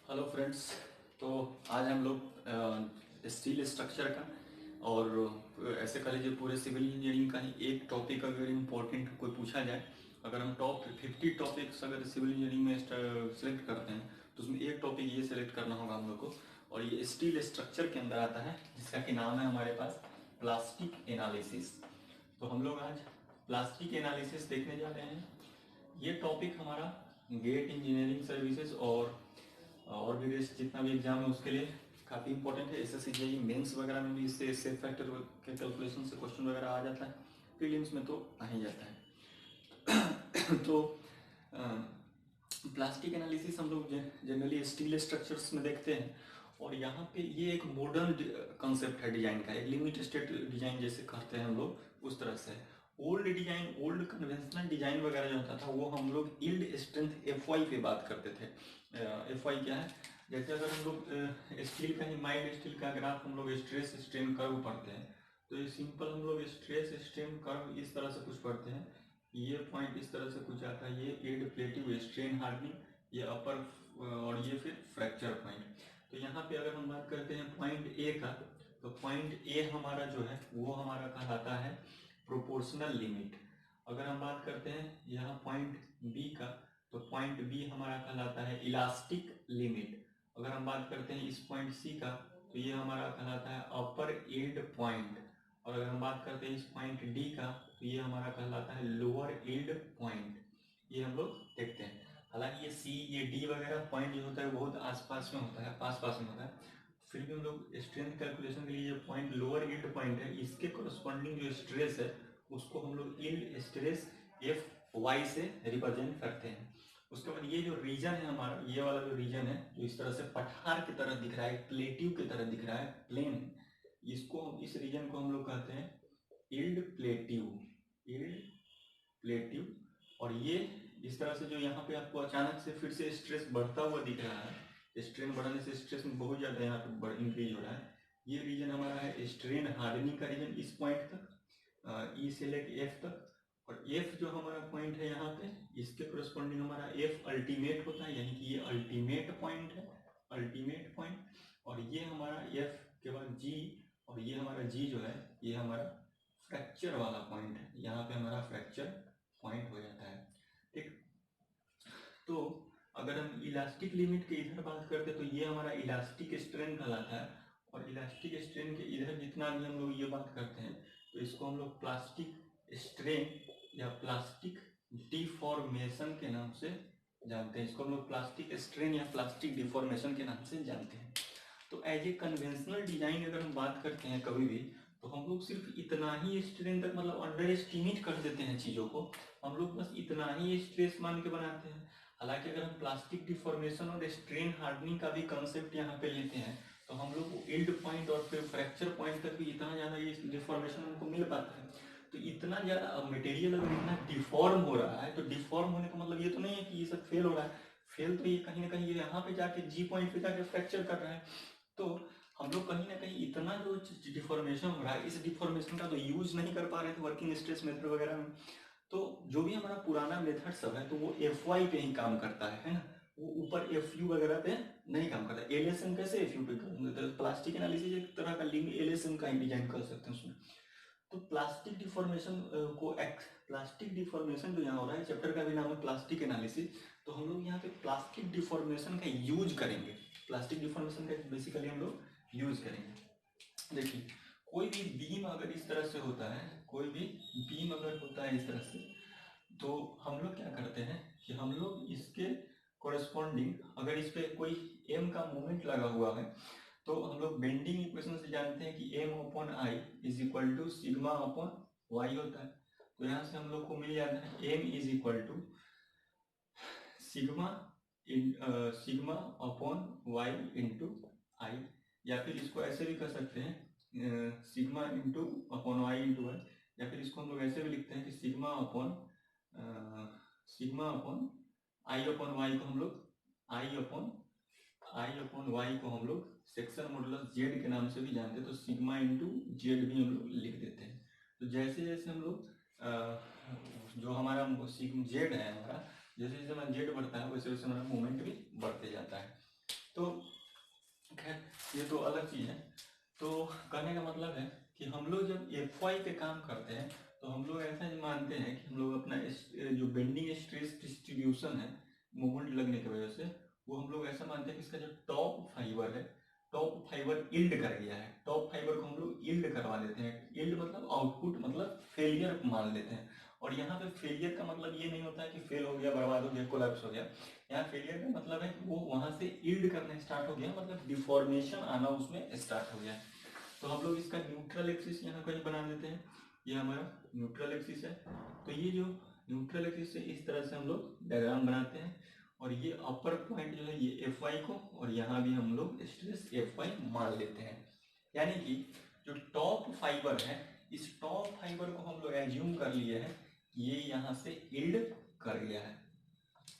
Hello friends. तो आज हम लोग स्टील स्ट्रक्चर का और ऐसे कह लीजिए पूरे सिविल इंजीनियरिंग का ही एक टॉपिक अगर इम्पोर्टेंट कोई पूछा जाए, अगर हम टॉप 50 टॉपिक्स अगर सिविल इंजीनियरिंग में सेलेक्ट करते हैं तो उसमें एक टॉपिक ये सेलेक्ट करना होगा हम लोग को, और ये स्टील स्ट्रक्चर के अंदर आता है जिसका कि नाम है हमारे पास प्लास्टिक एनालिसिस। तो हम लोग आज प्लास्टिक एनालिसिस देखने जा रहे हैं। ये टॉपिक हमारा गेट इंजीनियरिंग सर्विसेज और भी जितना भी एग्जाम है उसके लिए काफ़ी इंपॉर्टेंट है। एसएससी जेईई मेंस वगैरह में भी इससे सेफ फैक्टर के कैलकुलेशन से क्वेश्चन वगैरह आ जाता है, प्रीलिम्स में तो आ ही जाता है। तो प्लास्टिक एनालिसिस हम लोग जनरली स्टील स्ट्रक्चर्स में देखते हैं, और यहाँ पे ये एक मॉडर्न कंसेप्ट है डिजाइन का, एक लिमिट स्टेट डिजाइन जैसे कहते हैं हम लोग उस तरह से। Old design, old conventional design वगैरह जो होता था वो हम लोग यील्ड स्ट्रेंथ एफवाई पे बात करते थे। एफवाई क्या है, जैसे अगर हम लोग स्टील का ही माइल्ड स्टील का ग्राफ हम लोग स्ट्रेस स्ट्रेन कर्व पढ़ते हैं, तो ये सिंपल हम लोग स्ट्रेस स्ट्रेन कर्व इस तरह से कुछ पढ़ते हैं। ये पॉइंट इस तरह से कुछ आता है, ये एड प्लेटिव स्ट्रेन हार्डनिंग, ये अपर और ये फिर फ्रैक्चर पॉइंट। तो यहाँ पे अगर हम बात करते हैं पॉइंट ए का, तो पॉइंट ए हमारा जो है वो हमारा कहलाता है प्रोपोर्शनल लिमिट। अगर हम बात करते हैं यहाँ पॉइंट बी का, तो पॉइंट बी हमारा कहलाता है इलास्टिक लिमिट। अगर हम बात करते हैं इस पॉइंट सी का, तो ये हमारा कहलाता है अपर यील्ड पॉइंट। और अगर हम बात करते हैं इस पॉइंट डी का, तो ये हमारा कहलाता है लोअर यील्ड पॉइंट। ये हम लोग देखते हैं। हालांकि ये सी ये डी वगैरह पॉइंट जो होता है बहुत आसपास में होता है, पास पास में होता है, फिर भी हम लोग स्ट्रेंथ कैलकुलेशन के लिए जो पॉइंट लोअर यील्ड पॉइंट है इसके कोरस्पॉन्डिंग जो स्ट्रेस है उसको हम लोग यील्ड स्ट्रेस एफ वाई से रिप्रेजेंट करते हैं। उसके बाद ये जो रीजन है हमारा, ये वाला जो रीजन है जो इस तरह से पठार की तरह दिख रहा है, प्लेटिव की तरह दिख रहा है, प्लेन, इसको इस रीजन को हम लोग कहते हैं यील्ड प्लेटिव, यील्ड प्लेटिव। और ये इस तरह से जो यहाँ पे आपको अचानक से फिर से स्ट्रेस बढ़ता हुआ दिख रहा है, स्ट्रेन बढ़ने से स्ट्रेस में बहुत ज़्यादा यहाँ पे इंक्रीज हो रहा है, ये रीजन हमारा है स्ट्रेन हार्डनिंग का रीजन इस पॉइंट तक, ई से लेके एफ तक। और एफ जो हमारा पॉइंट है यहाँ पे, इसके कोरस्पॉन्डिंग हमारा एफ अल्टीमेट होता है, यानी कि ये अल्टीमेट पॉइंट है, अल्टीमेट पॉइंट। और ये हमारा एफ के बाद जी, और ये हमारा जी जो है ये हमारा फ्रैक्चर वाला पॉइंट है, यहाँ पे हमारा फ्रैक्चर पॉइंट हो जाता है। ठीक, तो अगर हम इलास्टिक लिमिट के इधर बात करते हैं तो ये हमारा इलास्टिक स्ट्रेन कहलाता है, और इलास्टिक स्ट्रेन के इधर जितना भी हम लोग ये बात करते हैं तो इसको हम लोग प्लास्टिक स्ट्रेन या प्लास्टिक डिफॉर्मेशन के नाम से जानते हैं, इसको हम लोग प्लास्टिक स्ट्रेन या प्लास्टिक डिफॉर्मेशन के नाम से जानते हैं। तो एज ए कन्वेंशनल डिजाइन अगर हम बात करते हैं कभी भी, तो हम लोग सिर्फ इतना ही स्ट्रेन तक मतलब अंडर एस्टिमेट कर देते हैं चीज़ों को, हम लोग बस इतना ही स्ट्रेस मान के बनाते हैं। हालांकि अगर हम प्लास्टिक डिफॉर्मेशन और स्ट्रेन हार्डनिंग का भी कंसेप्ट यहाँ पे लेते हैं तो हम लोग यील्ड पॉइंट और फिर फ्रैक्चर पॉइंट तक भी इतना ज़्यादा ये डिफॉर्मेशन हमको मिल पाता है। तो इतना ज़्यादा मटेरियल अगर इतना डिफॉर्म हो रहा है, तो डिफॉर्म होने का मतलब ये तो नहीं है कि ये सब फेल हो रहा है, फेल तो ये कहीं ना कहीं ये यहाँ पे जाके जी पॉइंट पे जाके फ्रैक्चर कर रहा है। तो हम लोग कहीं ना कहीं इतना जो डिफॉर्मेशन हो रहा है, इस डिफॉर्मेशन का तो यूज नहीं कर पा रहे थे वर्किंग स्ट्रेस मेथड वगैरह में। तो जो भी हमारा पुराना मेथड सब है तो वो एफ वाई पे ही काम करता है ना, वो ऊपर एफ यू वगैरह पे नहीं काम करता। एलएसएम कैसे एफ यू पे करेंगे, तो प्लास्टिक एनालिसिस एक तरह का लिंक एलएसएम का ही डिजाइन कर सकते हैं उसमें। तो प्लास्टिक डिफॉर्मेशन प्लास्टिक डिफॉर्मेशन जो यहाँ हो रहा है, चैप्टर का भी नाम है प्लास्टिक एनालिसिस, तो हम लोग यहाँ पे प्लास्टिक डिफॉर्मेशन का यूज करेंगे, प्लास्टिक डिफॉर्मेशन का बेसिकली हम लोग यूज करेंगे। देखिए, कोई भी बीम अगर इस तरह से होता है, कोई भी बीम अगर होता है इस तरह से, तो हम लोग क्या करते हैं कि हम लोग इसके कोरस्पॉन्डिंग अगर इस पे कोई एम का मोमेंट लगा हुआ है, तो हम लोग बेंडिंग इक्वेशन से जानते हैं कि M upon I is equal to sigma upon y होता है। तो यहाँ से हम लोग को मिल जाता है M is equal to sigma sigma upon y into I, या फिर इसको ऐसे भी कर सकते हैं sigma into upon y into y, या फिर इसको हम लोग ऐसे भी लिखते हैं कि sigma upon I upon y को हम लोग आई अपॉन वाई को हम लोग सेक्शन मॉडुलस जेड के नाम से भी जानते हैं, तो सिग्मा इंटू जेड भी हम लोग लिख देते हैं। तो जैसे जैसे हम लोग जो हमारा जेड है हमारा, जैसे जैसे हमारा जेड बढ़ता है वैसे वैसे हमारा मूवमेंट भी बढ़ते जाता है। तो खैर ये तो अलग चीज़ है। तो कहने का मतलब है कि हम लोग जब एफ वाई पे काम करते हैं तो हम लोग ऐसा ही मानते हैं कि हम लोग अपना जो बेंडिंग स्ट्रेस डिस्ट्रीब्यूशन है मूवमेंट लगने की वजह से, वो हम लोग ऐसा मानते हैं कि इसका जो टॉप फाइबर है, टॉप फाइबर इल्ड कर गया है। टॉप फाइबर को हम लोग इल्ड करवा देते हैं। इल्ड मतलब आउटपुट, मतलब फेलियर मान लेते हैं। और यहाँ पे फेलियर का मतलब ये नहीं होता है कि फेल हो गया, बर्बाद हो गया, कोलैप्स हो गया। यहाँ फेलियर का मतलब है कि वो वहां से इल्ड करना स्टार्ट हो गया, मतलब डिफॉर्मेशन आना उसमें स्टार्ट हो गया। तो हम लोग इसका न्यूट्रल एक्सिस यहाँ कहीं बना देते हैं। ये हमारा न्यूट्रल एक्सिस है। तो ये जो न्यूट्रल एक्सिस है इस तरह से हम लोग डायग्राम बनाते हैं। और ये अपर पॉइंट जो है ये एफ वाई को, और यहाँ भी हम लोग स्ट्रेस एफ वाई मान लेते हैं। यानी कि जो टॉप फाइबर है, इस टॉप फाइबर को हम लोग एज्यूम कर लिए हैं ये यहाँ से इल्ड कर गया है।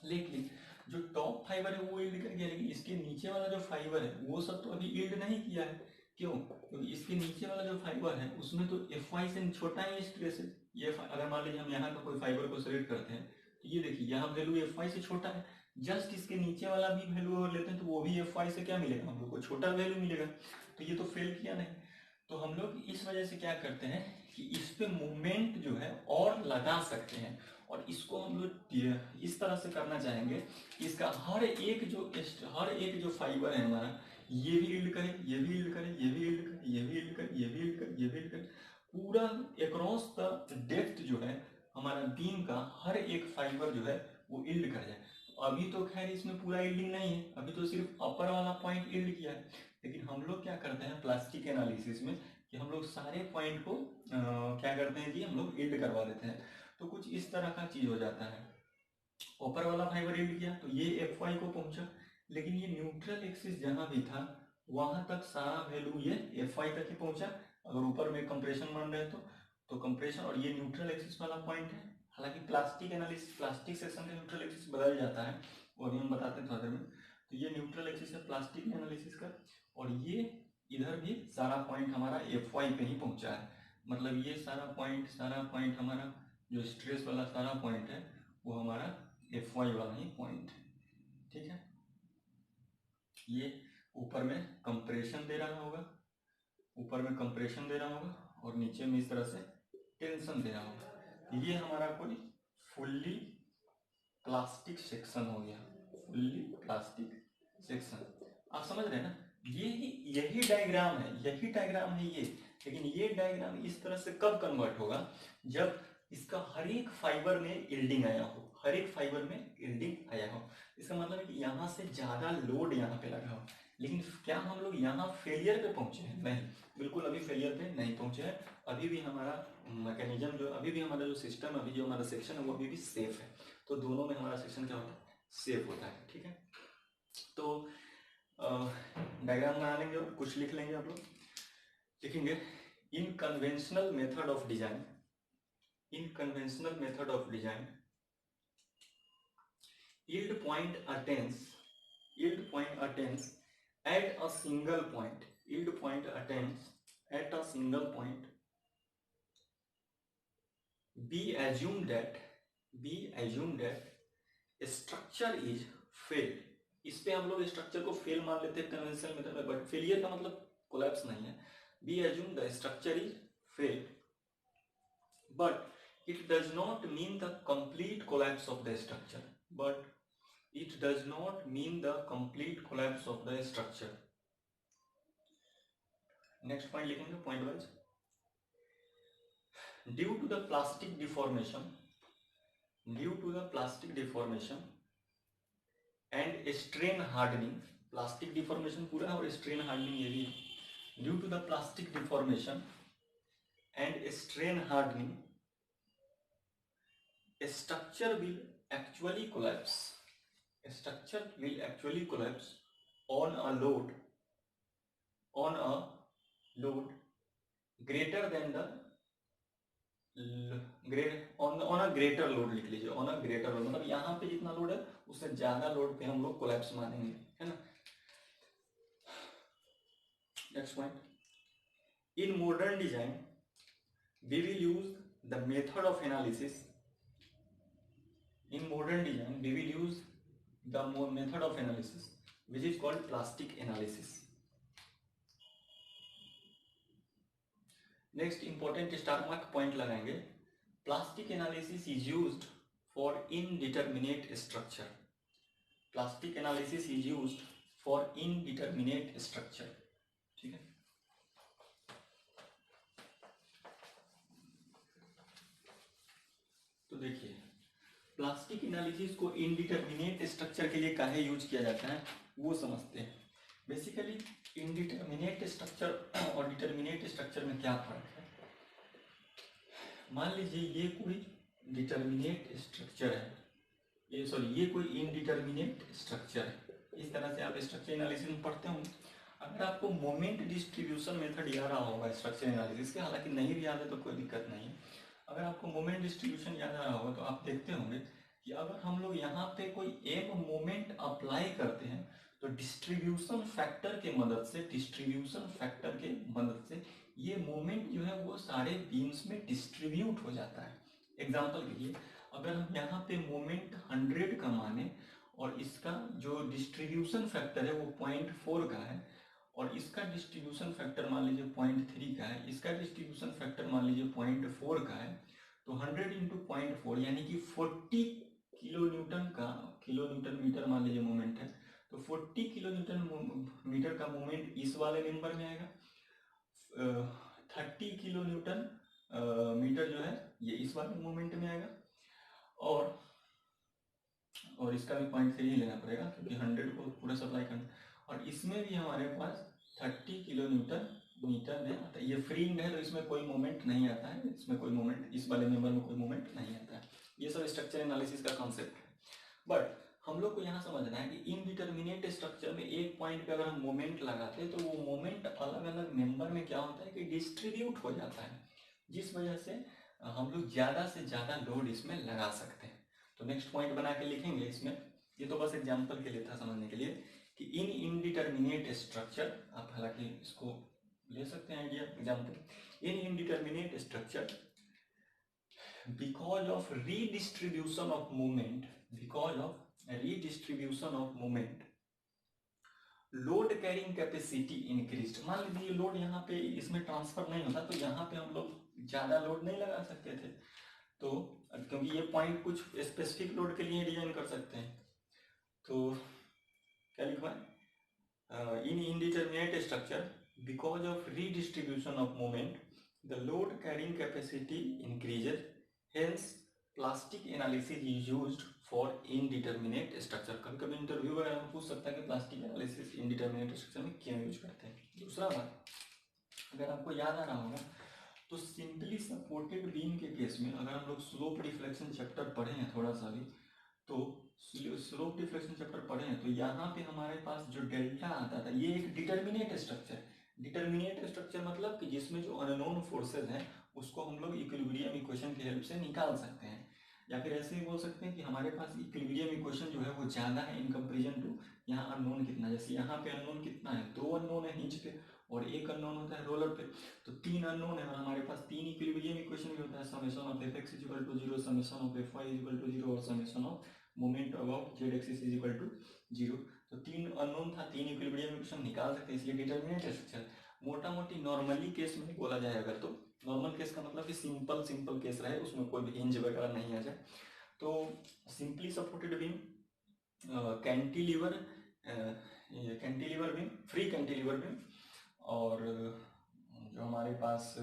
लेकिन जो टॉप फाइबर है वो इल्ड कर गया, लेकिन इसके नीचे वाला जो फाइबर है वो सब तो अभी इल्ड नहीं किया है। क्यों? क्योंकि इसके नीचे वाला जो फाइबर है उसमें तो एफ वाई से छोटा ही स्ट्रेस है। ये अगर मान लीजिए हम यहाँ का कोई फाइबर को सेलेक्ट करते हैं तो ये देखिए यहाँ वैल्यू एफ वाई से छोटा है। जस्ट इसके नीचे वाला भी वैल्यू अगर लेते हैं तो वो भी एफ वाई से क्या मिलेगा, हम लोग को छोटा वैल्यू मिलेगा। तो ये तो फेल किया नहीं। तो हम लोग इस वजह से क्या करते हैं कि इस पे मूवमेंट जो है और लगा सकते हैं। और इसको हम लोग इस तरह से करना चाहेंगे कि इसका हर एक जो फाइबर है हमारा, ये भी इल्ड करे, ये भी इल्ड करे, ये भी इल्ड करे, ये भी इल्ड करे, ये भी इल्ड करे, ये भी इल्ड करे, पूरा अक्रॉस द डेप्थ जो है हमारा बीम का हर एक फाइबर जो है वो इल्ड कर जाए। अभी तो खैर इसमें पूरा इल्डिंग नहीं है, अभी तो सिर्फ अपर वाला पॉइंट इल्ड किया है। लेकिन हम लोग क्या करते हैं प्लास्टिक एनालिसिस में कि हम लोग सारे पॉइंट को क्या करते हैं कि हम लोग इल्ड करवा देते हैं। तो कुछ इस तरह का चीज हो जाता है। ऊपर वाला फाइबर इल्ड किया तो ये एफ वाई को पहुंचा, लेकिन ये न्यूट्रल एक्सिस जहां भी था वहां तक सारा वैल्यू ये एफ वाई तक ही पहुंचा। अगर ऊपर में कंप्रेशन मान रहे तो कंप्रेशन, और ये न्यूट्रल एक्सिस वाला पॉइंट है। हालांकि प्लास्टिक एनालिसिस, प्लास्टिक सेक्शन का न्यूट्रल एक्सिस बदल जाता है, वो अभी हम बताते हैं थोड़ा देर में। तो ये न्यूट्रल एक्सिस है प्लास्टिक एनालिसिस का, और ये इधर भी सारा पॉइंट हमारा एफ वाई पे ही पहुंचा है। मतलब ये सारा पॉइंट हमारा जो स्ट्रेस वाला सारा पॉइंट है वो हमारा एफ वाई वाला ही पॉइंट है। ठीक है, ये ऊपर में कंप्रेशन दे रहा होगा, ऊपर में कंप्रेशन दे रहा होगा, और नीचे में इस तरह से टेंशन दे रहा होगा। ये हमारा कोई फुल्ली प्लास्टिक सेक्शन हो गया, फुल्ली प्लास्टिक सेक्शन। आप समझ रहे हैं ना? यही डायग्राम है, यही डायग्राम है ये। लेकिन ये डायग्राम इस तरह से कब कन्वर्ट होगा, जब इसका हर एक फाइबर में इल्डिंग आया हो, हर एक फाइबर में इल्डिंग आया हो। इसका मतलब है कि यहाँ से ज्यादा लोड यहाँ पे लगा हो। लेकिन क्या हम लोग यहाँ फेलियर पे पहुंचे हैं? नहीं, बिल्कुल अभी फेलियर पे नहीं पहुंचे हैं। अभी भी हमारा मैकेनिज्म जो, अभी भी हमारा जो सिस्टम, अभी जो हमारा सेक्शन है वो अभी भी सेफ है। तो दोनों में हमारा सेक्शन क्या होता है? सेफ होता है। ठीक है, तो डायग्राम बना लेंगे और कुछ लिख लेंगे। आप लोग लिखेंगे इन conventional method of design, in conventional method of design yield point attains at a single point, yield point attains at a single point. Be assumed that structure is failed. इस पे हम लोग स्ट्रक्चर को फेल मान लेते हैं conventional method में, but failure का मतलब कोलैप्स नहीं है। We assume the structure is failed, but it does not mean the complete collapse of the structure, but it does not mean the complete collapse of the structure. Next point लिखेंगे point wise. Due to the plastic deformation and strain hardening, plastic deformation पूरा और strain hardening ये भी, due to the plastic deformation and strain hardening, a structure will actually collapse. A structure will actually collapse on a load greater than the on a greater load लिख लीजिए, on a greater load मतलब यहाँ पे जितना load है उससे ज्यादा load पे हम लोग कोलैप्स मानेंगे, है ना। Next point, in modern design we will use the method of analysis, in modern design we will use the method of analysis which is called plastic analysis. Next important star mark point लगाएंगे, plastic analysis is used for indeterminate structure. Plastic analysis is used for indeterminate structure, ठीक है। तो देखिए plastic analysis को indeterminate structure के लिए काहे use किया जाता है वो समझते हैं। बेसिकली इनडिटरमिनेट स्ट्रक्चर और डिटरमिनेट स्ट्रक्चर में क्या फर्क है। मान लीजिए ये कोई डिटरमिनेट स्ट्रक्चर है, ये कोई इनडिटरमिनेट स्ट्रक्चर है। इस तरह से आप स्ट्रक्चर एनालिसिस में पढ़ते होंगे। अगर आपको मोमेंट डिस्ट्रीब्यूशन मेथड याद रहा होगा स्ट्रक्चर एनालिसिस के, हालांकि नहीं भी याद है तो कोई दिक्कत नहीं है। अगर आपको मोमेंट डिस्ट्रीब्यूशन याद आ रहा होगा तो आप देखते होंगे कि अगर हम लोग यहाँ पे कोई एक मोमेंट अप्लाई करते हैं तो डिस्ट्रीब्यूशन फैक्टर के मदद से ये मोमेंट जो है वो सारे बीम्स में डिस्ट्रीब्यूट हो जाता है। एग्जाम्पल के लिए अगर हम यहाँ पे मोमेंट 100 का माने और इसका जो डिस्ट्रीब्यूशन फैक्टर है वो 0.4 का है और इसका डिस्ट्रीब्यूशन फैक्टर मान लीजिए 0.3 का है, इसका डिस्ट्रीब्यूशन फैक्टर मान लीजिए 0.4 का है, तो 100 इंटू 0.4 यानी कि 40 किलो न्यूटन मीटर मान लीजिए मोमेंट है, तो 40 किलो न्यूटन मीटर का मोमेंट इस वाले मेंबर में आएगा। 30 किलो न्यूटन मीटर जो है ये इस वाले मोमेंट में आएगा और इसका भी 0.3 ही लेना पड़ेगा क्योंकि 100 को पूरा सप्लाई करना। और इसमें भी हमारे पास 30 किलो न्यूटन मीटर में आता है। ये फ्री है तो इसमें कोई मोमेंट नहीं आता है, इसमें कोई मोमेंट इस वाले मेंबर में कोई मोमेंट नहीं आता है। ये सब स्ट्रक्चर एनालिसिस का कॉन्सेप्ट है। बट हम लोग को यहाँ समझना है कि इनडिटरमिनेट स्ट्रक्चर में एक पॉइंट पे अगर हम मोमेंट लगाते हैं तो वो मोमेंट अलग अलग मेंबर में क्या होता है कि डिस्ट्रीब्यूट हो जाता है, जिस वजह से हम लोग ज़्यादा से ज़्यादा लोड इसमें लगा सकते हैं। तो नेक्स्ट पॉइंट बना के लिखेंगे इसमें, ये तो बस एग्जाम्पल के लिए था समझने के लिए कि इन इनडिटरमिनेट स्ट्रक्चर, आप हालांकि इसको ले सकते हैं idea example, in indeterminate structure because of redistribution of moment load carrying capacity increase. मान लीजिए लोड यहाँ पे इसमें ट्रांसफर नहीं होता तो यहाँ पे हम लोग ज्यादा लोड नहीं लगा सकते थे, तो क्योंकि ये पॉइंट कुछ स्पेसिफिक लोड के लिए डिजाइन कर सकते हैं। तो क्या लिखा है, in indeterminate structure because of redistribution of moment the load carrying capacity increases, hence plastic analysis is used for indeterminate structure. कभी कभी इंटरव्यू वगैरह में पूछ सकता है कि प्लास्टिक एनालिसिस इनडिटरमिनेट स्ट्रक्चर में क्यों यूज करते हैं। दूसरा बात, अगर आपको याद आ रहा होगा तो सिंपली सपोर्टेड बीम के केस में अगर हम लोग स्लोप डिफ्लेक्शन चैप्टर पढ़े हैं थोड़ा सा भी, तो स्लोप डिफ्लेक्शन चैप्टर पढ़े हैं तो यहाँ पे हमारे पास जो डेल्टा आता था ये एक डिटरमिनेट स्ट्रक्चर। डिटरमिनेट स्ट्रक्चर मतलब कि जिसमें जो अननोन फोर्सेज हैं उसको हम लोग इक्विलिब्रियम इक्वेशन की हेल्प से निकाल सकते हैं, या फिर ऐसे ही बोल सकते हैं कि हमारे पास इक्विलिब्रियम इक्वेशन जो है वो ज़्यादा है इन कंपेरिजन टू यहाँ अननोन कितना। जैसे यहाँ पे अननोन कितना है, 2 अननोन है हिंज पे और 1 अननोन होता है रोलर पे, तो 3 अननोन है और हमारे पास 3 इक्विलिब्रियम इक्वेशन भी होता है, summation of fx equal to 0, summation of fy equal to 0 और summation of moment about z axis is equal to 0। तो 3 अननोन था, 3 इक्विलिब्रियम इक्वेशन निकाल सकते हैं, इसलिए डिटरमिनेट स्ट्रक्चर। मोटा मोटी नॉर्मली केस में बोला जाए अगर, तो नॉर्मल केस का मतलब कि सिंपल केस रहे, उसमें कोई भी हिंज वगैरह नहीं आ जाए, तो simply supported beam, cantilever beam, free cantilever beam, और जो हमारे पास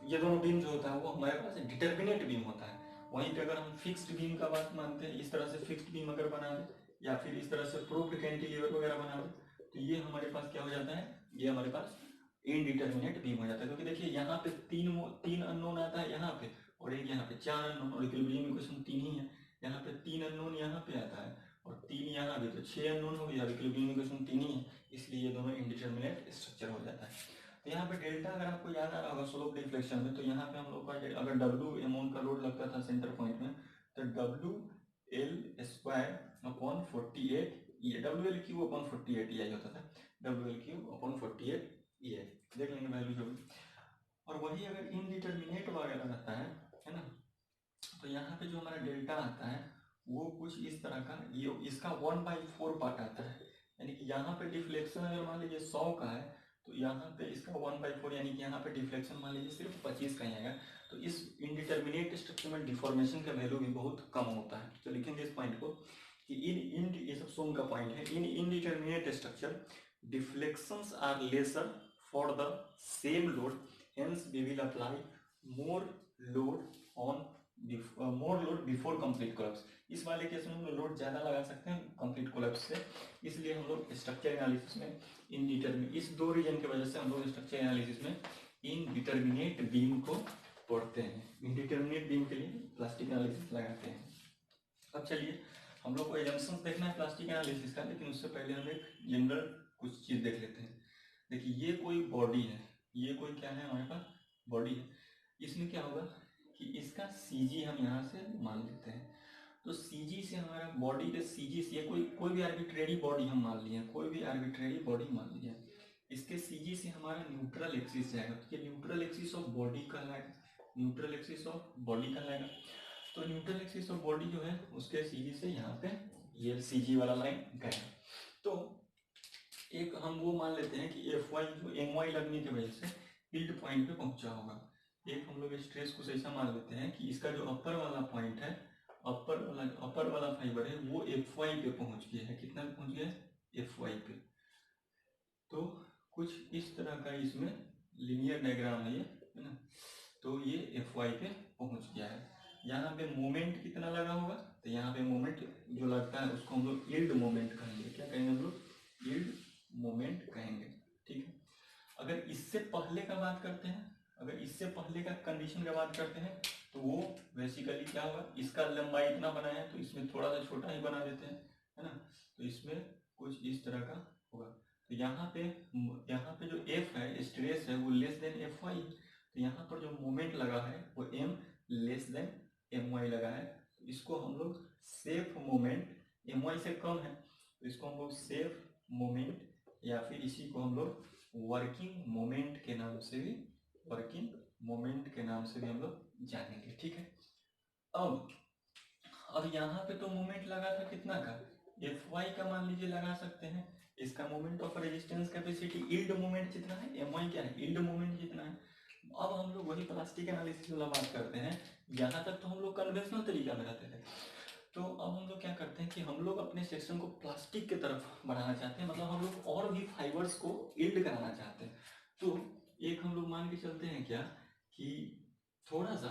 ये दोनों बीम जो होता है वो हमारे पास डिटरमिनेट बीम होता है। वहीं पे अगर हम फिक्स्ड बीम का बात मानते हैं, इस तरह से फिक्स्ड बीम अगर बना दें या फिर इस तरह से प्रूफ्ड कैंटिलीवर वगैरह बना दें, तो ये हमारे पास क्या हो जाता है, ये हमारे पास इनडिटरमिनेट बीम हो जाता है। क्योंकि देखिए यहाँ पे तीन अननोन आता है यहाँ पे और एक यहाँ पे 4 अननोन, और इक्विलिब्रियम इक्वेशन 3 ही है, यहाँ पे 3 अननोन यहाँ पे आता है और 3 यहाँ भी, तो 6 अननोन हो गया, इक्विलिब्रियम इक्वेशन 3 ही है, इसलिए ये दोनों इनडिटरमिनेट स्ट्रक्चर हो जाता है। तो यहाँ पे डेल्टा अगर आपको याद आ रहा होगा स्लोप डिफ्लेक्शन में, तो यहाँ पे हम लोग का अगर डब्ल्यू अमाउंट का लोड लगता था सेंटर पॉइंट में, तो डब्ल्यू एल स्क्वायर अपॉन 48, ये डब्ल्यू एल क्यू अपॉन 48 ये होता था, डब्ल्यू एल क्यू अपॉन 48 ये देख लेंगे वैल्यू जो भी। और वही अगर इनडिटरमिनेट वगैरह रहता है ना, तो यहाँ पे जो हमारा डेल्टा आता है वो कुछ इस तरह का, ये इसका 1/4 पार्ट आता है, यानी कि यहाँ पे डिफ्लेक्शन अगर मान लीजिए 100 का है तो यहाँ पे इसका 1/4, यानी कि यहाँ पे डिफ्लेक्शन मान लीजिए सिर्फ 25 का ही आएगा। तो इस इनडिटर्मिनेट स्ट्रक्चर में डिफॉर्मेशन का वैल्यू भी बहुत कम होता है। तो लिखेंगे इस पॉइंट को कि इन ये सब सोम का पॉइंट है, in indeterminate structure deflections are lesser for the same load, hence we will apply more load on more load before complete collapse. इस वाले केस में हम लोग लोड ज़्यादा लगा सकते हैं कंप्लीट कोलैप्स से, इसलिए हम लोग स्ट्रक्चर एनालिसिस में इनडिटर्मिनेट, इस दो रीजन की वजह से हम लोग स्ट्रक्चर एनालिसिस में इनडिटर्मिनेट बीम को पढ़ते हैं। इनडिटर्मिनेट बीम के लिए प्लास्टिक एनालिसिस लगाते हैं। अब चलिए हम लोग को एजम्पशंस देखना है प्लास्टिक एनालिसिस का, लेकिन उससे पहले हम एक जनरल कुछ चीज़ देख लेते हैं। देखिए ये कोई बॉडी है, ये कोई क्या है हमारे पास बॉडी है। इसमें क्या होगा कि इसका CG हम यहाँ से मान लेते हैं। तो CG से हमारा बॉडी के CG से कोई भी आर्बिट्रेरी बॉडी हम मान लिए, कोई भी आर्बिट्रेरी बॉडी मान लिया, इसके CG से हमारा न्यूट्रल एक्सिस जाएगा। तो ये न्यूट्रल एक्सिस ऑफ बॉडी कहलाएगा, न्यूट्रल एक्सिस ऑफ बॉडी कहलाएगा। तो न्यूट्रल एक्सिस ऑफ बॉडी जो है उसके CG से यहाँ पे ये CG वाला लाइन गया। तो एक हम वो मान लेते हैं कि Fy जो My लगने की वजह से फील्ड पॉइंट पे पहुंचा होगा। एक हम लोग स्ट्रेस को ऐसा मान लेते हैं कि इसका जो अपर वाला पॉइंट है, अपर वाला फाइबर है वो Fy पे पहुंच गया है। कितना पे पहुंच गया है? Fy पे। तो कुछ इस तरह का इसमें लीनियर डायग्राम है ये, है ना। तो ये Fy पे पहुंच गया है। यहाँ पे मोमेंट कितना लगा होगा? तो यहाँ पे मोमेंट जो लगता है उसको हम लोग यील्ड मोमेंट कहेंगे। क्या कहेंगे हम लोग? यील्ड मोमेंट कहेंगे, ठीक है। अगर इससे पहले का बात करते हैं, अगर इससे पहले का कंडीशन का बात करते हैं तो वो बेसिकली क्या होगा, इसका लंबाई इतना बनाया है तो इसमें थोड़ा सा छोटा ही बना देते हैं, है ना। तो इसमें कुछ इस तरह का होगा। तो यहाँ पे जो F है, स्ट्रेस है, वो लेस देन Fy। तो यहाँ पर जो मोमेंट लगा है वो M लेस देन My लगा है। तो इसको हम लोग सेफ मोमेंट, My से कम है तो इसको हम लोग सेफ मोमेंट या फिर इसी को हम लोग वर्किंग मोमेंट के नाम से भी, वर्किंग मोमेंट के नाम से भी हम लोग जानेंगे, ठीक है। अब यहाँ पे तो मोमेंट लगा था कितना का? Fy का मान लीजिए लगा सकते हैं। इसका moment of resistance capacity yield moment जितना है, My क्या है? यील्ड मोमेंट जितना है। अब हम लोग वही प्लास्टिक एनालिसिस वाला बात करते हैं। यहाँ तक तो हम लोग कन्वेंशनल तरीका में रहते थे, तो अब हम लोग क्या करते हैं कि हम लोग अपने सेक्शन को प्लास्टिक की तरफ बढ़ाना चाहते हैं, मतलब हम लोग और भी फाइबर्स को यील्ड कराना चाहते हैं। तो एक हम लोग मान के चलते हैं क्या कि थोड़ा सा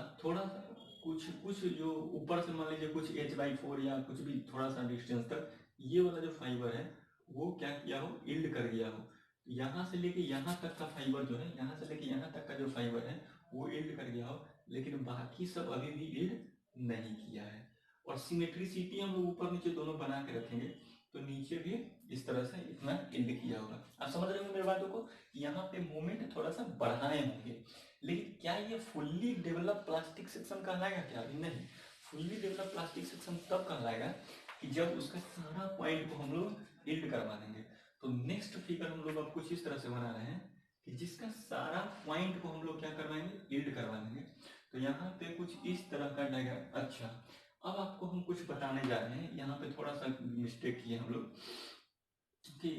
कुछ जो ऊपर से मान लीजिए कुछ H/4 या कुछ भी थोड़ा सा डिस्टेंस तक ये वाला जो फाइबर है वो क्या किया हो, यील्ड कर गया हो। यहाँ से लेके यहाँ तक का फाइबर जो है, यहाँ से लेके यहाँ तक का जो फाइबर है वो यील्ड कर गया हो, लेकिन बाकी सब अभी भी यील्ड नहीं किया है। और सिमेट्रिसिटी हम लोग ऊपर नीचे दोनों बना के रखेंगे तो नीचे भी इस तरह से इतना यील्ड किया होगा। आप समझ रहे हो मेरी बातों को? यहाँ पे मोमेंट थोड़ा सा बढ़ाए होंगे, लेकिन क्या ये फुल्ली डेवलप प्लास्टिक सेक्शन कहलाएगा? क्या अभी नहीं। फुल्ली डेवलप प्लास्टिक सेक्शन तब कहलाएगा कि जब उसका सारा पॉइंट को हम लोग यील्ड करवा देंगे। तो नेक्स्ट फिगर हम लोग अब कुछ इस तरह से बना रहे हैं कि जिसका सारा पॉइंट को हम लोग क्या करवाएंगे, यील्ड करवा देंगे। तो यहाँ पे कुछ इस तरह का डायग्राम। अच्छा, अब आपको हम कुछ बताने जा रहे हैं। यहाँ पे थोड़ा सा मिस्टेक किए हम लोग कि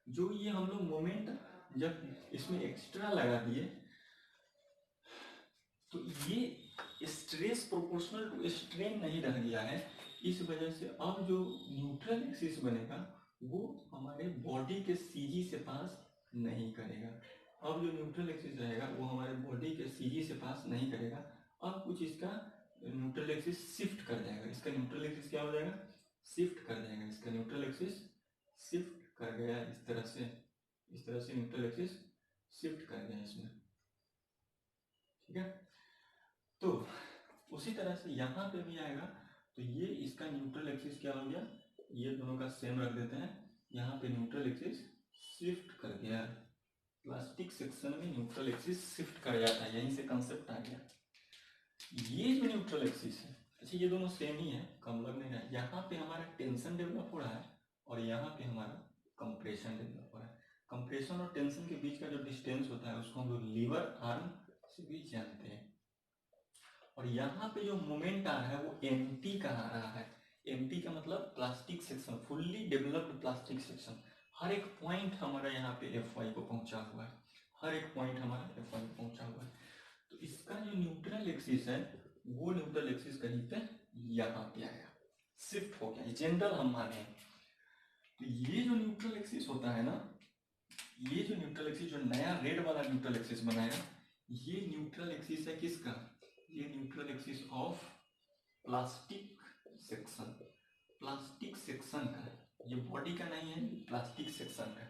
जो ये हम लोग मोमेंट जब इसमें एक्स्ट्रा लगा दिए तो ये स्ट्रेस प्रोपोर्शनल टू स्ट्रेन नहीं रह गया है। इस वजह से अब जो न्यूट्रल एक्सिस बनेगा वो हमारे बॉडी के CG से पास नहीं करेगा। अब जो न्यूट्रल एक्सिस रहेगा वो हमारे बॉडी के CG से पास नहीं करेगा। अब कुछ इसका न्यूट्रल एक्सिस शिफ्ट कर जाएगा। इसका न्यूट्रल एक्सिस क्या हो जाएगा? शिफ्ट कर जाएगा। इसका न्यूट्रल एक्सिस शिफ्ट कर गया इस तरह से, इस तरह से न्यूट्रल एक्सिस शिफ्ट कर गया इसमें, ठीक है। तो उसी तरह से यहाँ पे भी आएगा। तो ये इसका न्यूट्रल एक्सिस क्या हो गया, ये दोनों का सेम रख देते हैं। यहाँ पे न्यूट्रल एक्सिस शिफ्ट कर गया। प्लास्टिक सेक्शन में न्यूट्रल एक्सिस शिफ्ट कर जाता है, यहीं से कंसेप्ट आ गया। ये जो न्यूट्रल एक्सिस है, अच्छा ये दोनों सेम ही है, कम लग नहीं रहा है। यहाँ पे हमारा टेंशन डेवलप हो रहा है और यहाँ पे हमारा कंप्रेशन डेवलप हो रहा है। कंप्रेशन और टेंशन के बीच का जो डिस्टेंस होता है उसको हम लोग लीवर आर्म से भी जानते हैं। और यहाँ पे जो मोमेंट आ रहा है वो एम्प्टी का आ रहा है। एम्प्टी का मतलब plastic section, fully developed plastic section. हर एक पॉइंट हमारा यहाँ पे एफ वाई को पहुंचा हुआ है, हर एक पॉइंट हमारा एफ वाई को पहुंचा हुआ है। तो इसका जो न्यूट्रल एक्सिस है वो न्यूट्रल एक्सिस कहीं पे यहाँ पे आया, शिफ्ट हो गया, जनरल हम माने। तो ये जो न्यूट्रल एक्सिस होता है ना, ये जो न्यूट्रल एक्सिस, जो नया रेड वाला न्यूट्रल एक्सिस बनाया, ये न्यूट्रल एक्सिस है किसका? ये neutral axis of plastic section, plastic section का। ये बॉडी का नहीं है, प्लास्टिक सेक्शन का।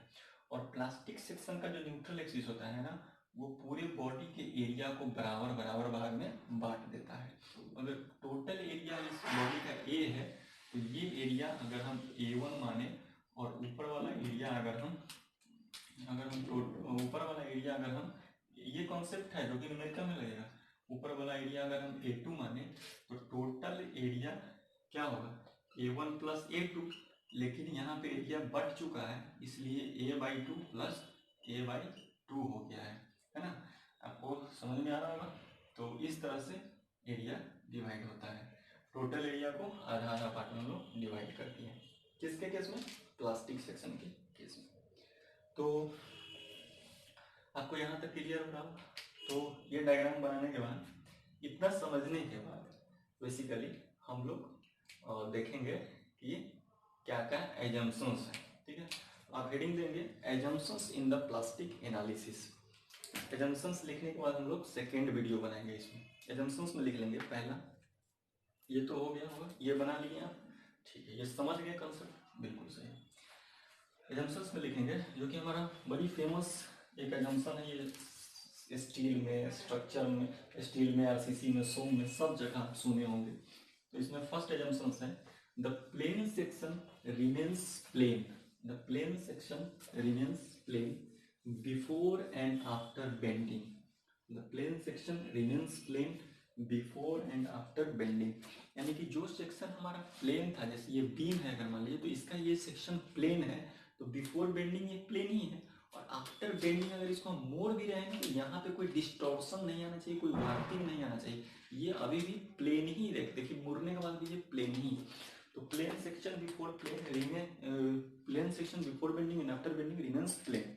और प्लास्टिक सेक्शन का जो न्यूट्रल एक्सिस होता है ना, वो पूरे बॉडी के एरिया को बराबर बराबर भाग में बांट देता है। अगर टोटल एरिया इस बॉडी का ए है, तो ये एरिया अगर हम A1 माने, और ऊपर वाला एरिया अगर हम ऊपर वाला एरिया अगर हम, ये कॉन्सेप्ट है जो कि न्यूमेरिकल में लगेगा, ऊपर वाला एरिया अगर हम A2 माने, तो टोटल एरिया क्या होगा? A1 plus A2। लेकिन यहाँ पे एरिया बढ़ चुका है, इसलिए A/2 प्लस A/2 हो गया है ना? आपको समझ में आ रहा होगा। तो इस तरह से एरिया डिवाइड होता है। टोटल एरिया को आधा आधा पार्ट में हम लोग डिवाइड कर दिए। किसके केस में? प्लास्टिक सेक्शन के केस में। तो आपको यहाँ तक क्लियर हो रहा होगा। तो ये डायग्राम बनाने के बाद, इतना समझने के बाद, बेसिकली हम लोग देखेंगे कि क्या क्या एजम्पशंस है। ठीक है, आप हेडिंग देंगे assumptions in the plastic analysis. Assumptions लिखने के बाद हम लोग सेकेंड वीडियो बनाएंगे इसमें। एजम्पशंस में लिख लेंगे पहला, ये तो हो गया होगा, ये बना लिए आप, ठीक है, ये समझ गए कंसेप्ट, बिल्कुल सही। एजम्पशंस में लिखेंगे, जो कि हमारा बड़ी फेमस एक एजम्पशन है, ये स्टील में, स्ट्रक्चर में, स्टील में, आरसीसी में, सोम में, सब जगह आप सुने होंगे। तो इसमें फर्स्ट एजम्पशन है, the plane section remains plane, the plane section remains plane before and after bending, the plane section remains plane before and after bending. यानी कि जो सेक्शन हमारा प्लेन था, जैसे ये बीम है अगर मान लीजिए, तो इसका ये सेक्शन प्लेन है, तो बिफोर बेंडिंग ये प्लेन ही है, और आफ्टर बेंडिंग अगर इसको हम मोड़ भी रहे हैं, तो यहाँ पे कोई डिस्टॉर्शन नहीं आना चाहिए, कोई वार्पिंग नहीं आना चाहिए, ये अभी भी प्लेन ही देखिए, मुड़ने के बाद भी ये प्लेन ही। तो plane section before plane section before bending and after bending remains plane.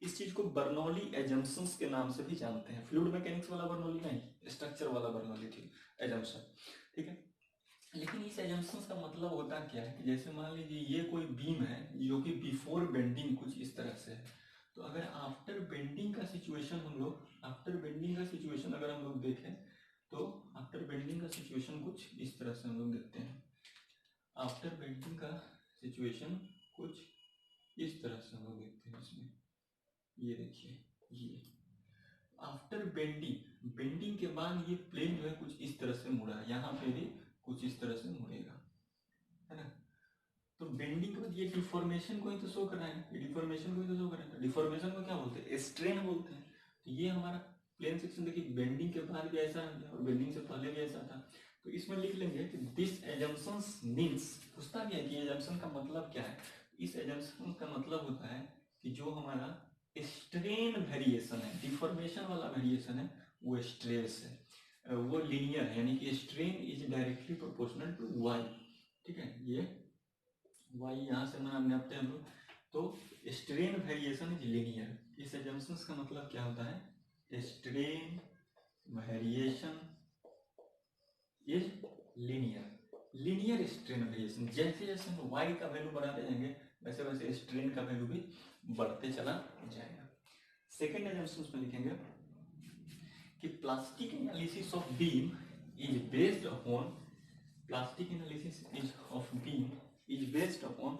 इस चीज को बर्नौली एजम्पशंस के नाम से भी जानते हैं। फ्लूइड मैकेनिक्स वाला बर्नौली नहीं, स्ट्रक्चर वाला बर्नौली थी एजम्पशन। ठीक है, लेकिन इस एजम्पशंस का मतलब होता क्या है कि जैसे मान लीजिए ये कोई बीम है जो कि बिफोर बेंडिंग कुछ इस तरह से है, तो अगर आफ्टर बेंडिंग का सिचुएशन हम लोग, आफ्टर बेंडिंग का सिचुएशन अगर हम लोग देखें, तो आफ्टर बेंडिंग का सिचुएशन कुछ इस तरह से हम लोग देखते हैं। आफ्टर बेंडिंग का सिचुएशन कुछ इस तरह से हम लोग देखते हैं। इसमें ये देखिए, ये आफ्टर बेंडिंग, बेंडिंग के बाद ये प्लेन जो है कुछ इस तरह से मुड़ा है, यहाँ पे भी कुछ इस तरह से मुड़ेगा, है ना? तो बेंडिंग के बाद ये डिफॉर्मेशन को ही तो शो कर रहा है, डिफॉर्मेशन को ही तो शो कर रहा है। डिफॉर्मेशन को क्या बोलते हैं? स्ट्रेन बोलते हैं। तो ये हमारा प्लेन सेक्शन देखिए, बेंडिंग के बाद भी ऐसा है और बेंडिंग से पहले भी ऐसा था। तो इसमें लिख लेंगे कि दिस एजम्पशंस मीन्स, पूछता भी है कि एजम्पशन का मतलब क्या है। इस एजम्पशन का मतलब होता है कि जो हमारा स्ट्रेन वेरिएशन है, डिफॉर्मेशन वाला वेरिएशन है, वो स्ट्रेस है, वो लीनियर है, यानी कि strain is directly proportional to y. ठीक है, ये वाई यहाँ से नापते हैं हम लोग। तो स्ट्रेन वेरिएशन इज लीनियर। इस एजम्पशंस का मतलब क्या होता है? Strain variation is linear, linear strain variation. जैसे जैसे हम वाई का वैल्यू बढ़ाते जाएंगे, वैसे वैसे स्ट्रेन का वैल्यू भी बढ़ते चला जाएगा। सेकेंड एजम्पशन में लिखेंगे कि plastic analysis of beam is based upon, plastic analysis is of beam is based upon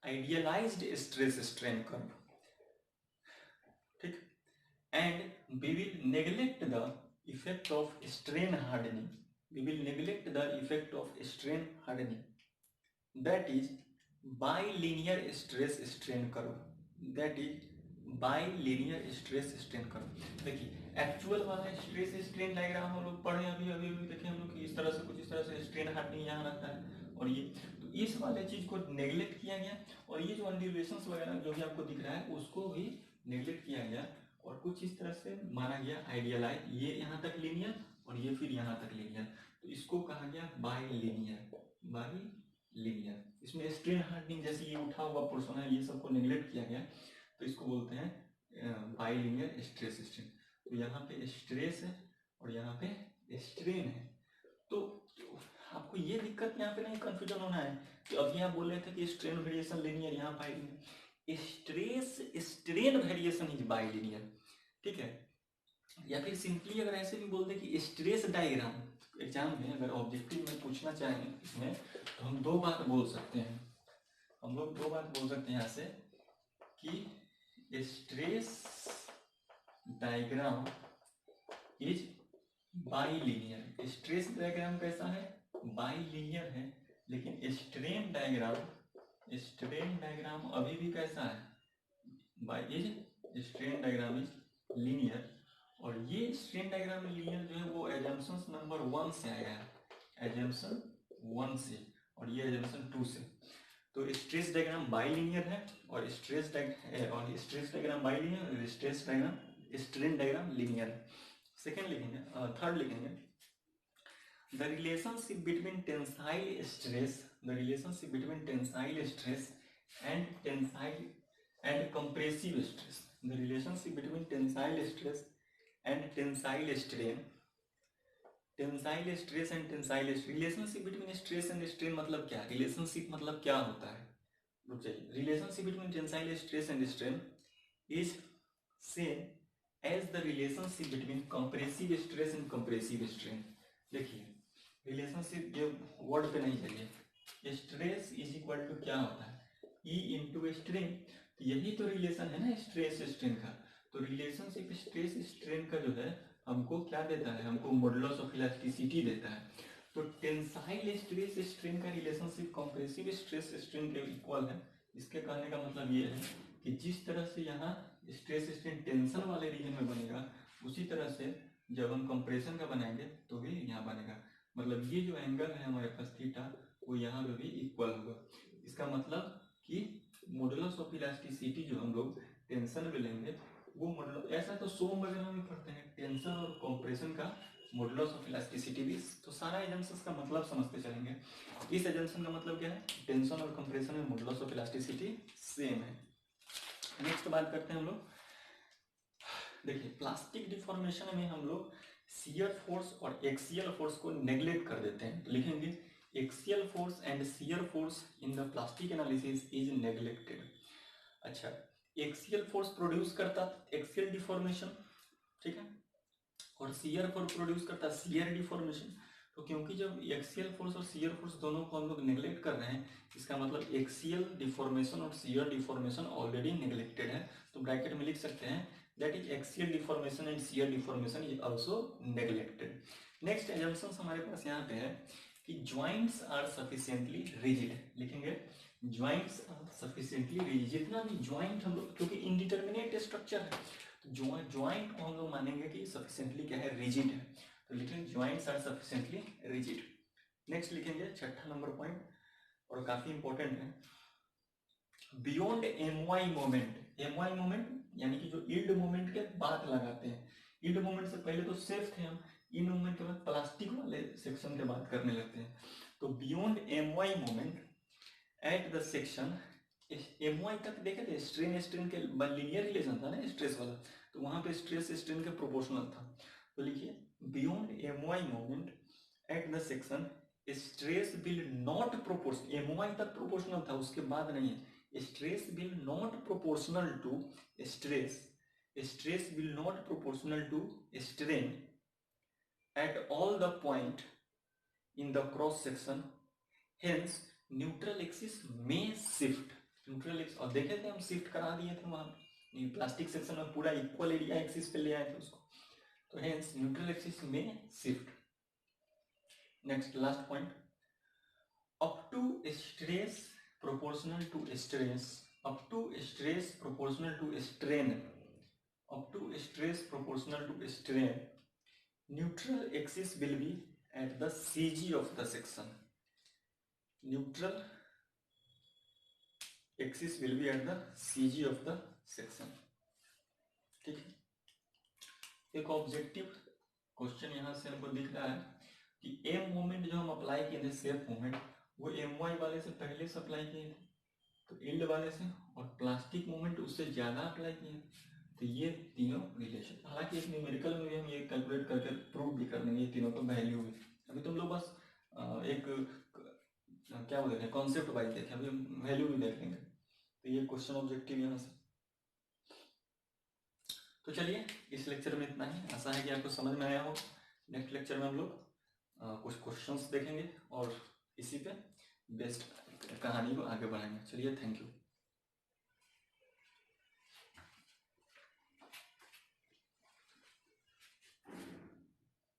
idealized stress strain curve. ठीक, and we will neglect the effect of strain hardening, we will neglect the effect of strain hardening, that is bilinear stress strain curve, that is bilinear stress strain curve। देखिए actual वाला stress strain diagram हम लोग पढ़े अभी अभी अभी देखे हम लोग कि इस तरह से कुछ इस तरह से स्ट्रेन हार्डनिंग यहाँ रहता है, और ये तो इस वाले चीज को नेग्लेक्ट किया गया, और ये जो अनड्यूरेशंस वगैरह जो भी आपको दिख रहा है उसको भी नेग्लेक्ट किया गया, और कुछ इस तरह से माना गया आइडियलाइज, ये यहाँ तक लीनियर और ये फिर यहाँ तक लीनियर, तो इसको कहा गया बाइलिनियर। बाइलिनियर, इसमें स्ट्रेन हार्डनिंग जैसे ये उठा हुआ पोर्शन है ये सबको नेग्लेक्ट किया गया, तो इसको बोलते हैं बाइलिनियर स्ट्रेस स्ट्रेन। तो यहाँ पे स्ट्रेस है और यहाँ पे स्ट्रेन है। तो आपको ये दिक्कत यहाँ पे नहीं कंफ्यूजन होना है कि अभी आप बोल रहे थे कि स्ट्रेन वेरिएशन लीनियर, यहाँ bilinear. Stress strain variation is bilinear, ठीक है। या फिर सिंपली अगर ऐसे भी बोल दे कि स्ट्रेस डायग्राम, एग्जाम में अगर ऑब्जेक्टिव में पूछना चाहें इसमें, तो हम दो बात बोल सकते हैं, हम लोग दो बात बोल सकते हैं यहाँ से कि stress diagram is bilinear. Stress diagram कैसा है? बाइलिनियर है। लेकिन स्ट्रेन डायग्राम अभी भी कैसा है? Strain diagram is linear. और ये स्ट्रेन डायग्राम में लीनियर जो है वो एजम्पशन नंबर 1 से आया है, एजम्पशन 1 से, और ये एजम्पशन 2 से। तो स्ट्रेस डायग्राम बाइलिनियर है और स्ट्रेन डायग्राम बाइलिनियर और स्ट्रेन डायग्राम लीनियर है। सेकेंड लिखेंगे, थर्ड लिखेंगे, the relationship between tensile stress and compressive stress, the relationship between tensile stress and tensile strain, tensile stress and tensile strain. Relationship between stress and strain मतलब क्या? Relationship मतलब क्या होता है? रुक जाइए, relationship between tensile stress and strain is same as the relationship between compressive stress and compressive strain. देखिए relationship, ये वर्ड पे नहीं चाहिए। स्ट्रेस इज इक्वल टू क्या होता है? E into strain. यही तो रिलेशन है ना स्ट्रेस स्ट्रेन का। तो रिलेशनशिप स्ट्रेस स्ट्रेन का जो है हमको क्या देता है? हमको मॉडुलस ऑफ इलास्टिसिटी देता है। तो टेंसाइल स्ट्रेस स्ट्रेन का रिलेशनशिप कंप्रेसिव स्ट्रेस स्ट्रेन के इक्वल है। इसके कहने का मतलब ये है कि जिस तरह से यहाँ स्ट्रेस स्ट्रेन टेंशन वाले रीजन में बनेगा, उसी तरह से जब हम कंप्रेशन का बनाएंगे तो भी यहाँ बनेगा। मतलब ये जो एंगल है हमारे पास थीटा, वो यहाँ पे भी इक्वल होगा। इसका मतलब कि मॉडुलस ऑफ इलास्टिसिटी जो हम लोग टेंशन में लेंगे वो मॉडुलस, ऐसा तो सोम वगैरह में पढ़ते हैं टेंशन और कंप्रेशन का मॉडुलस ऑफ इलास्टिसिटी भी। तो सारा एजम्पशंस का मतलब समझते चलेंगे। इस एजम्पशन का मतलब क्या है? टेंशन और कंप्रेशन में मॉडुलस ऑफ इलास्टिसिटी सेम है। नेक्स्ट बात करते हैं हम लोग, देखिए प्लास्टिक डिफॉर्मेशन में हम लोग शियर फोर्स और एक्सियल फोर्स को नेग्लेक्ट कर देते हैं। तो लिखेंगे axial force and shear force in the plastic analysis is neglected. अच्छा, एक्सियल फोर्स प्रोड्यूस करता एक्सियल डिफॉर्मेशन, ठीक है, और शियर फोर्स प्रोड्यूस करता शियर डिफॉर्मेशन। तो क्योंकि जब एक्सियल फोर्स और शियर फोर्स दोनों को हम लोग नेग्लेक्ट कर रहे हैं, इसका मतलब एक्सियल डिफॉर्मेशन और शियर डिफॉर्मेशन ऑलरेडी नेग्लेक्टेड है। तो ब्रैकेट में लिख सकते हैं that is axial deformation and shear deformation is also neglected. Next assumptions हमारे पास यहाँ पे है कि joints are sufficiently rigid। लिखेंगे joints are sufficiently rigid। जितना भी joint हम लोग, क्योंकि indeterminate structure है, तो joint को हम लोग मानेंगे कि sufficiently क्या है? rigid है। तो लिखेंगे joints are sufficiently rigid। Next लिखेंगे छठा नंबर पॉइंट, और काफी इंपॉर्टेंट है, beyond MY moment. MY moment यानी कि जो यील्ड मोमेंट के बाद लगाते हैं। यील्ड मोमेंट से पहले तो सेफ थे हम, इन मोमेंट के बाद प्लास्टिक वाले सेक्शन के बात करने लगते हैं। तो beyond MY moment at the section, MY तक देखे थे स्ट्रेन स्ट्रेन के लीनियर रिलेशन था ना स्ट्रेस वाला, तो वहां पे स्ट्रेस स्ट्रेन के प्रोपोर्शनल था। तो लिखिए beyond MY moment at the section stress will not proportional, MY तक प्रोपोर्शनल था उसके बाद नहीं है। Stress will not proportional to stress, stress will not proportional to strain at all the point in the cross section, hence neutral axis may shift। Neutral axis, और देखे थे हम शिफ्ट करा दिए थे वहां प्लास्टिक सेक्शन में, पूरा इक्वल एरिया एक्सिस पे ले आए थे उसको। तो हेंस न्यूट्रल एक्सिस में shift. Next last point, up to stress proportional to stress, up to stress proportional to strain, up to stress proportional to strain, neutral axis will be at the CG of the section, neutral axis will be at the CG of the section। ठीक है, एक objective question यहाँ से हमको दिख रहा है कि एम मोमेंट जो हम अप्लाई किए थे सेफ मोमेंट, वो एम वाई वाले से पहले से अप्लाई किए थे, तो यील्ड वाले से, और प्लास्टिक मोमेंट उससे ज़्यादा अप्लाई किए। तो ये तीनों रिलेशन, हालांकि एक न्यूमेरिकल में भी हम ये कैलकुलेट करके प्रूव भी कर देंगे ये तीनों का वैल्यू है। अभी तुम लोग बस एक क्या बोलते हैं कॉन्सेप्ट वाइज देखें, अभी हम वैल्यू भी देख लेंगे। तो ये क्वेश्चन ऑब्जेक्टिव यहाँ से। तो चलिए इस लेक्चर में इतना ही, आशा है कि आपको समझ में आया हो। नेक्स्ट लेक्चर में हम लोग कुछ क्वेश्चंस देखेंगे और इसी पे बेस्ट कहानी को आगे बढ़ाएंगे। चलिए, थैंक यू।